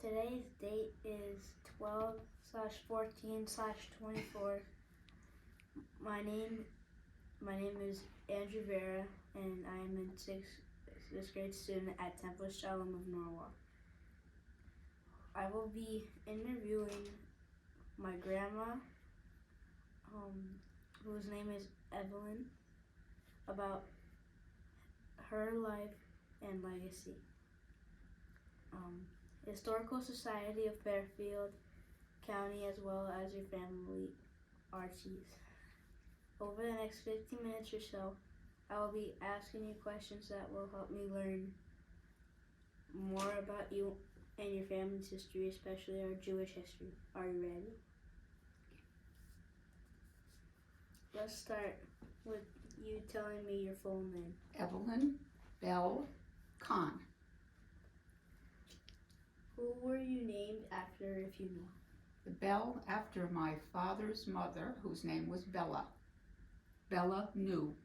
Today's date is 12/14/24. My name is Andrew Vera, and I am a sixth grade student at Temple Shalom of Norwalk. I will be interviewing my grandma, whose name is Evelyn, about her life and legacy. Historical Society of Fairfield County, as well as your family Archies. Over the next 15 minutes or so, I will be asking you questions that will help me learn more about you and your family's history, especially our Jewish history. Are you ready? Let's start with you telling me your full name. Evelyn Bell Kahn. Who were you named after, if you know? The Bell after my father's mother, whose name was Bella. Bella New.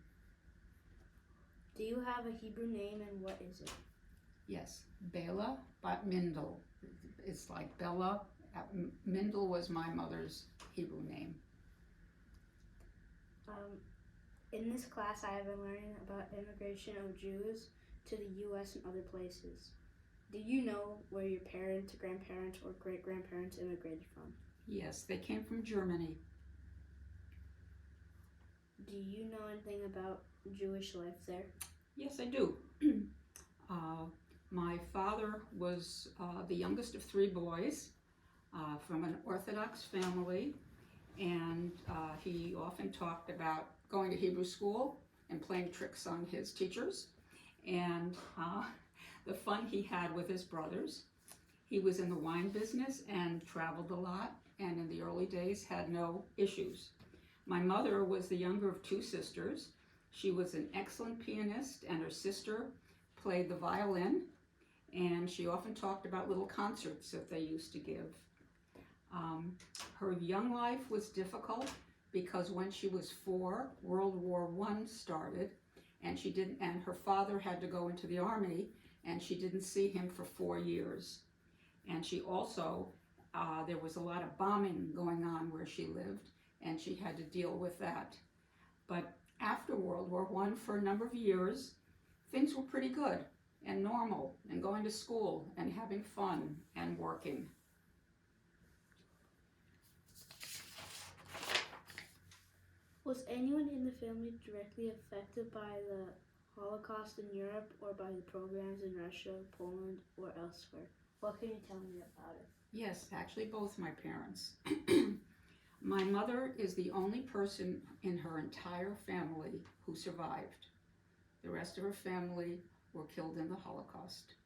Do you have a Hebrew name, and what is it? Yes, Bela Bat Mindel. It's like Bella. Mindel was my mother's Hebrew name. In this class, I have been learning about immigration of Jews to the U.S. and other places. Do you know where your parents, grandparents, or great-grandparents immigrated from? Yes, they came from Germany. Do you know anything about Jewish life there? Yes, I do. My father was the youngest of three boys from an Orthodox family, and he often talked about going to Hebrew school and playing tricks on his teachers, and the fun he had with his brothers. He was in the wine business and traveled a lot, and in the early days had no issues. My mother was the younger of two sisters. She was an excellent pianist, and her sister played the violin, and she often talked about little concerts that they used to give. Her young life was difficult because when she was 4, World War I started, and her father had to go into the army, and she didn't see him for 4 years. And she also, there was a lot of bombing going on where she lived, and she had to deal with that. But after World War I, for a number of years, things were pretty good and normal, and going to school and having fun and working. Was anyone in the family directly affected by the Holocaust in Europe or by the programs in Russia, Poland, or elsewhere? What can you tell me about it? Yes, actually both my parents. My mother is the only person in her entire family who survived. The rest of her family were killed in the Holocaust.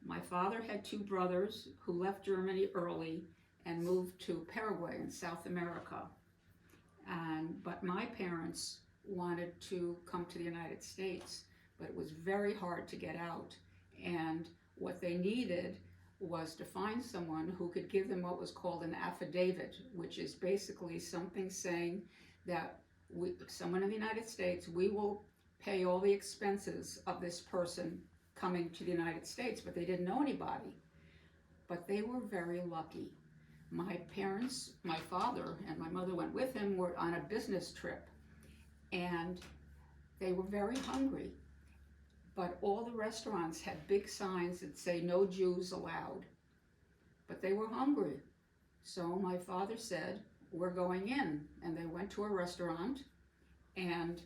My father had 2 brothers who left Germany early and moved to Paraguay in South America. But my parents wanted to come to the United States, but it was very hard to get out. And what they needed was to find someone who could give them what was called an affidavit, which is basically something saying that someone in the United States, we will pay all the expenses of this person coming to the United States, but they didn't know anybody. But they were very lucky. My parents, my father and my mother went with him, were on a business trip, and they were very hungry. But all the restaurants had big signs that say no Jews allowed. But they were hungry. So my father said, we're going in. And they went to a restaurant, and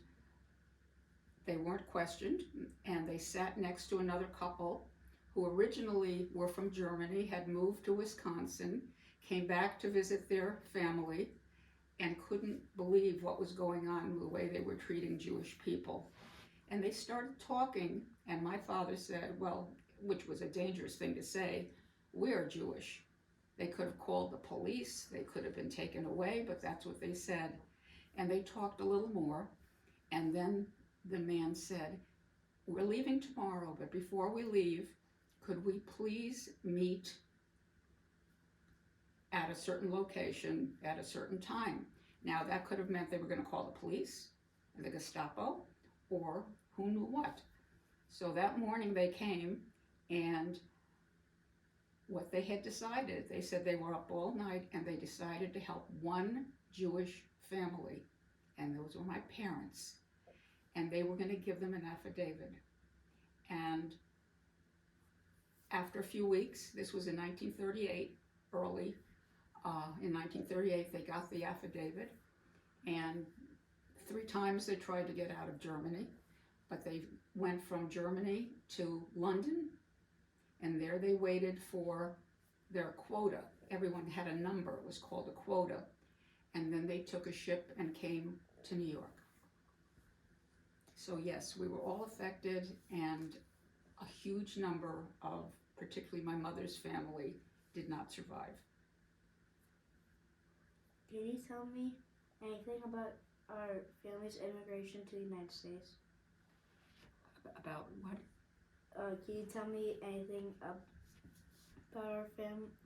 they weren't questioned, and they sat next to another couple who originally were from Germany, had moved to Wisconsin, came back to visit their family, and couldn't believe what was going on, the way they were treating Jewish people. And they started talking, and my father said, well, which was a dangerous thing to say, we're Jewish. They could have called the police, they could have been taken away, but that's what they said. And they talked a little more, and then the man said, we're leaving tomorrow, but before we leave, could we please meet at a certain location at a certain time? Now that could have meant they were going to call the police, the Gestapo, or who knew what. So that morning they came, and what they had decided. They said they were up all night and they decided to help one Jewish family, and those were my parents, and they were going to give them an affidavit. And after a few weeks, this was in 1938, early in 1938, they got the affidavit, and 3 times they tried to get out of Germany, but they went from Germany to London, and there they waited for their quota. Everyone had a number, it was called a quota, and then they took a ship and came to New York. So yes, we were all affected, and a huge number of, particularly my mother's family, did not survive. Can you tell me anything about our family's immigration to the United States? About what? Can you tell me anything about our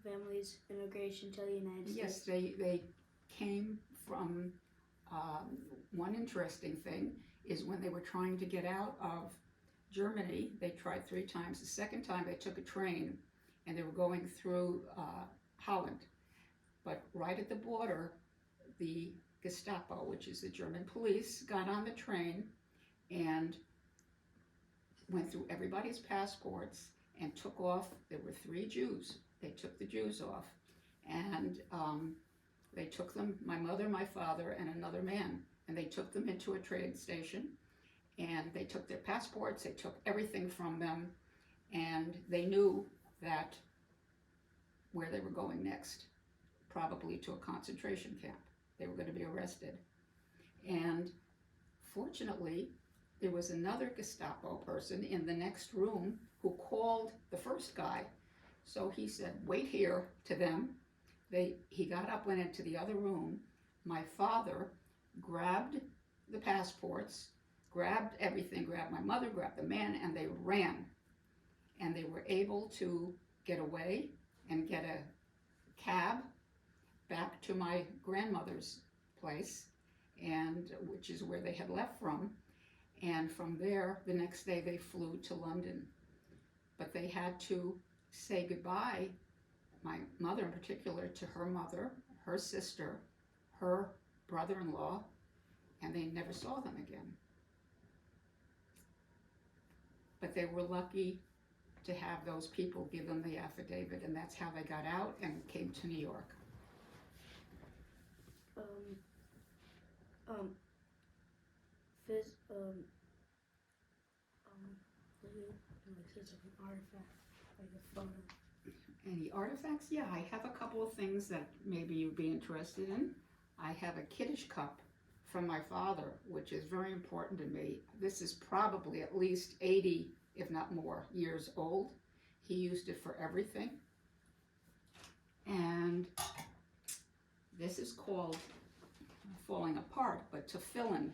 family's immigration to the United States? Yes, they came from, one interesting thing is when they were trying to get out of Germany, they tried 3 times. The second time they took a train and they were going through Holland. But right at the border, the Gestapo, which is the German police, got on the train and went through everybody's passports and took off. There were 3 Jews. They took the Jews off, and they took them, my mother, my father, and another man, and they took them into a train station, and they took their passports, they took everything from them, and they knew that where they were going next, probably to a concentration camp. They were going to be arrested. And fortunately, there was another Gestapo person in the next room who called the first guy. So he said, wait here, to them. He got up, went into the other room. My father grabbed the passports, grabbed everything, grabbed my mother, grabbed the man, and they ran. And they were able to get away and get a cab back to my grandmother's place, and which is where they had left from. And from there, the next day they flew to London. But they had to say goodbye, my mother in particular, to her mother, her sister, her brother-in-law, and they never saw them again. But they were lucky to have those people give them the affidavit, and that's how they got out and came to New York. Like an artifact, like a photo. Any artifacts? Yeah, I have a couple of things that maybe you'd be interested in. I have a Kiddush cup from my father, which is very important to me. This is probably at least 80, if not more, years old. He used it for everything. And this is called falling apart, but tefillin,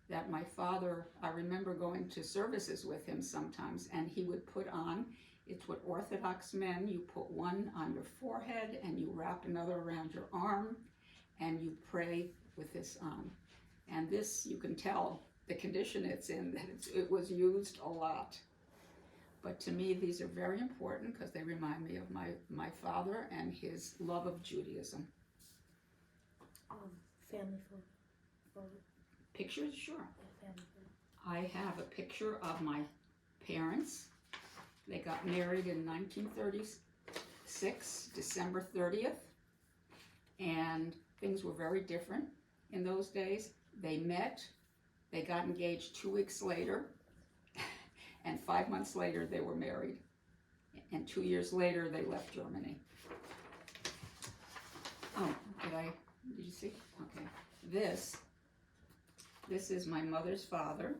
that my father, I remember going to services with him sometimes, and he would put on, it's what Orthodox men, you put one on your forehead and you wrap another around your arm and you pray with this on. And this, you can tell the condition it's in, that it was used a lot. But to me, these are very important because they remind me of my father and his love of Judaism. Family photo. Pictures? Sure. Family photo. I have a picture of my parents. They got married in 1936, December 30th, and things were very different in those days. They met, they got engaged 2 weeks later, and 5 months later they were married. And 2 years later they left Germany. Oh, did you see? Okay. This is my mother's father.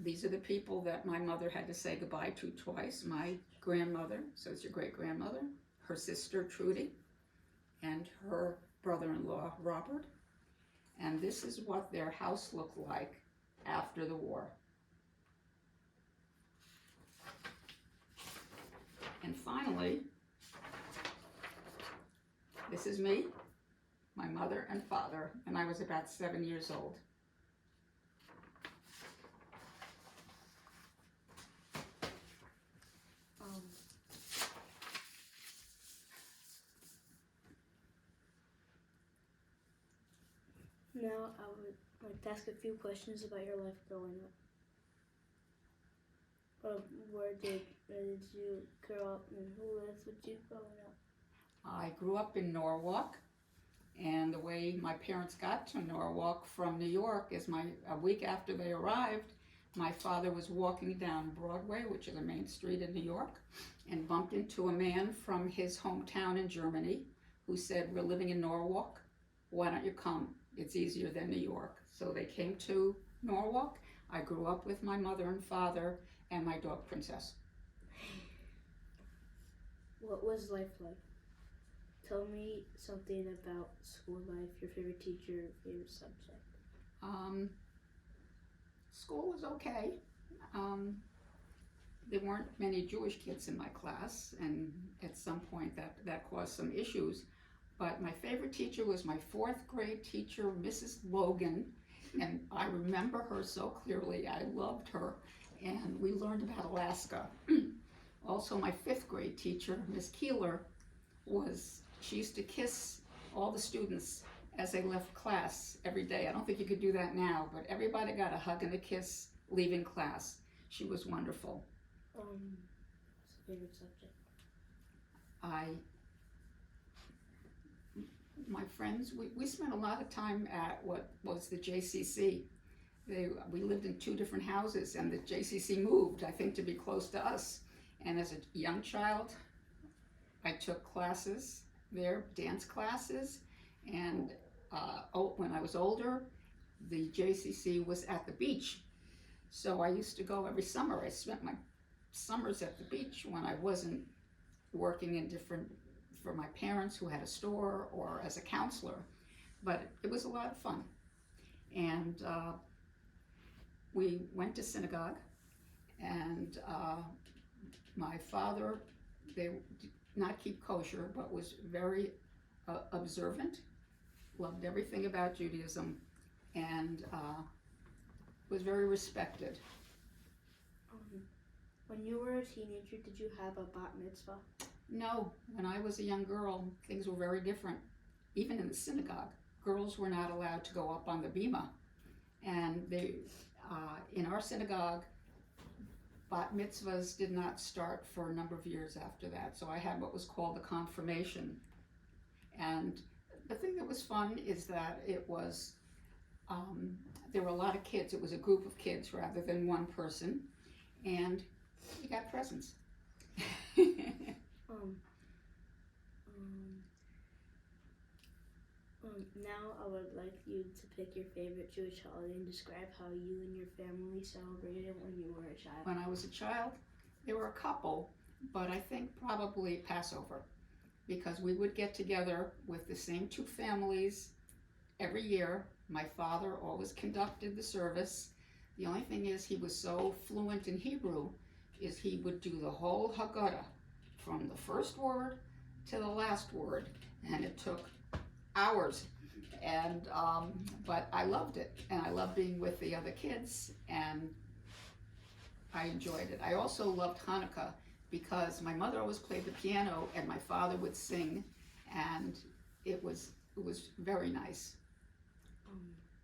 These are the people that my mother had to say goodbye to twice. My grandmother, so it's your great-grandmother, her sister Trudy, and her brother-in-law Robert. And this is what their house looked like after the war. And finally, this is me, my mother and father, and I was about 7 years old. Now I would like to ask a few questions about your life growing up. Where did you grow up and who lived with you growing up? I grew up in Norwalk, and the way my parents got to Norwalk from New York is a week after they arrived, my father was walking down Broadway, which is a main street in New York, and bumped into a man from his hometown in Germany who said, "We're living in Norwalk. Why don't you come? It's easier than New York." So they came to Norwalk. I grew up with my mother and father and my dog Princess. What was life like? Tell me something about school life, your favorite teacher, your favorite subject. School was okay. There weren't many Jewish kids in my class, and at some point that caused some issues. But my favorite teacher was my 4th grade teacher, Mrs. Logan, and I remember her so clearly. I loved her, and we learned about Alaska. Also, my 5th grade teacher, Miss Keeler, she used to kiss all the students as they left class every day. I don't think you could do that now, but everybody got a hug and a kiss leaving class. She was wonderful. What's your favorite subject? My friends, we spent a lot of time at what was the JCC. We lived in 2 different houses, and the JCC moved, I think, to be close to us. And as a young child, I took classes there, dance classes, and when I was older, the JCC was at the beach. So I used to go every summer. I spent my summers at the beach when I wasn't working for my parents who had a store or as a counselor. But it was a lot of fun. And we went to synagogue, and my father, they did not keep kosher, but was very observant, loved everything about Judaism, and was very respected. When you were a teenager, did you have a bat mitzvah? No, when I was a young girl, things were very different. Even in the synagogue, girls were not allowed to go up on the bima. And in our synagogue, bat mitzvahs did not start for a number of years after that. So I had what was called the confirmation. And the thing that was fun is that it was, there were a lot of kids. It was a group of kids rather than one person. And you got presents. Now I would like you to pick your favorite Jewish holiday and describe how you and your family celebrated when you were a child. When I was a child, there were a couple, but I think probably Passover, because we would get together with the same 2 families every year. My father always conducted the service. The only thing is he was so fluent in Hebrew is he would do the whole Haggadah from the first word to the last word, and it took hours. And but I loved it, and I loved being with the other kids, and I enjoyed it. I also loved Hanukkah because my mother always played the piano and my father would sing, and it was very nice.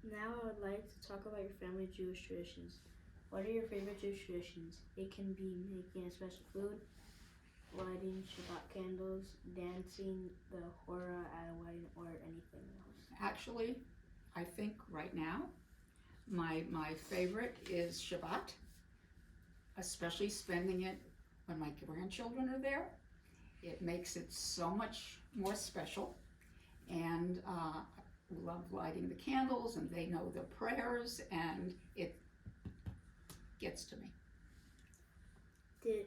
Now I would like to talk about your family Jewish traditions. What are your favorite Jewish traditions? It can be making a special food, lighting Shabbat candles, dancing the Hora at a wedding, or anything else. Actually, I think right now my favorite is Shabbat, especially spending it when my grandchildren are there. It makes it so much more special, and we love lighting the candles, and they know the prayers, and it gets to me. Did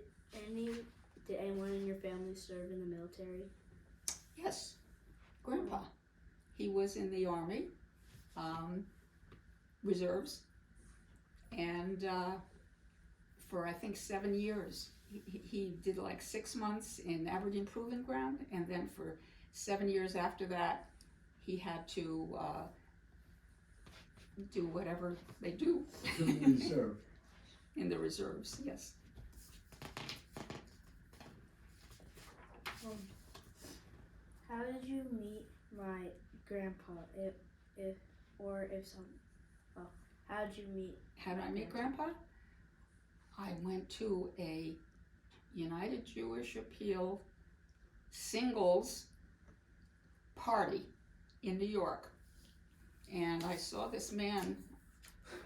anyone in your family serve in the military? Yes, Grandpa. He was in the Army, reserves, and for I think 7 years. He did like 6 months in Aberdeen Proving Ground, and then for 7 years after that, he had to do whatever they do. In the reserve. In the reserves, yes. How did you meet my grandpa? or if some. Oh, how did you meet? How did I meet Grandpa? I went to a United Jewish Appeal singles party in New York, and I saw this man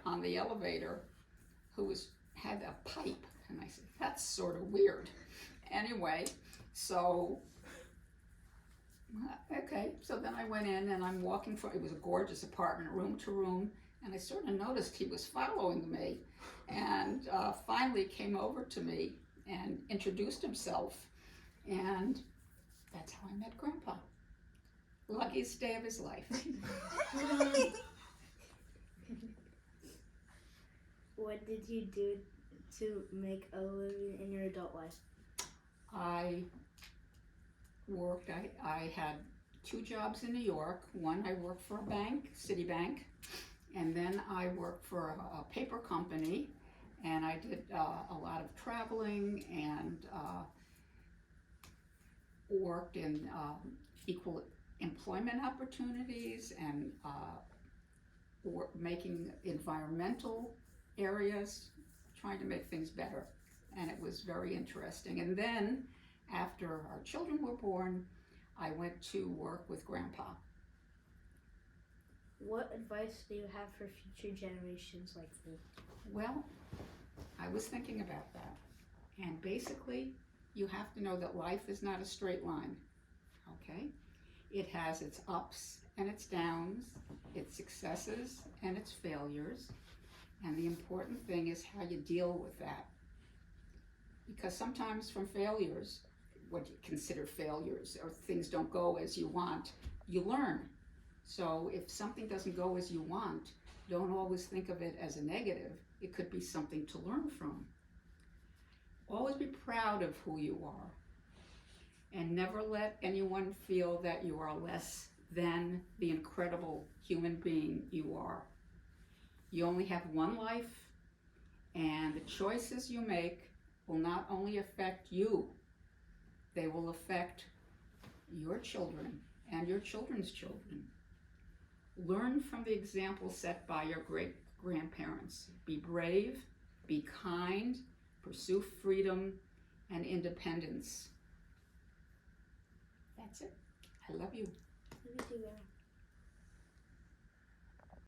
on the elevator who had a pipe, and I said, that's sort of weird. Anyway, so okay, so then I went in and I'm walking it was a gorgeous apartment, room to room, and I sort of noticed he was following me, and finally came over to me and introduced himself, and that's how I met Grandpa. Luckiest day of his life. What did you do to make a living in your adult life? I worked, I had 2 jobs in New York. One, I worked for a bank, Citibank, and then I worked for a paper company, and I did a lot of traveling and worked in equal employment opportunities and making environmental areas, trying to make things better, and it was very interesting. And then after our children were born, I went to work with Grandpa. What advice do you have for future generations like me? Well, I was thinking about that, and basically you have to know that life is not a straight line, okay? It has its ups and its downs, its successes and its failures, and the important thing is how you deal with that. Because sometimes from failures, what you consider failures, or things don't go as you want, you learn. So if something doesn't go as you want, don't always think of it as a negative. It could be something to learn from. Always be proud of who you are, and never let anyone feel that you are less than the incredible human being you are. You only have one life, and the choices you make will not only affect you, they will affect your children and your children's children. Learn from the example set by your great-grandparents. Be brave, be kind, pursue freedom and independence. That's it. I love you. Love you too, Grandma.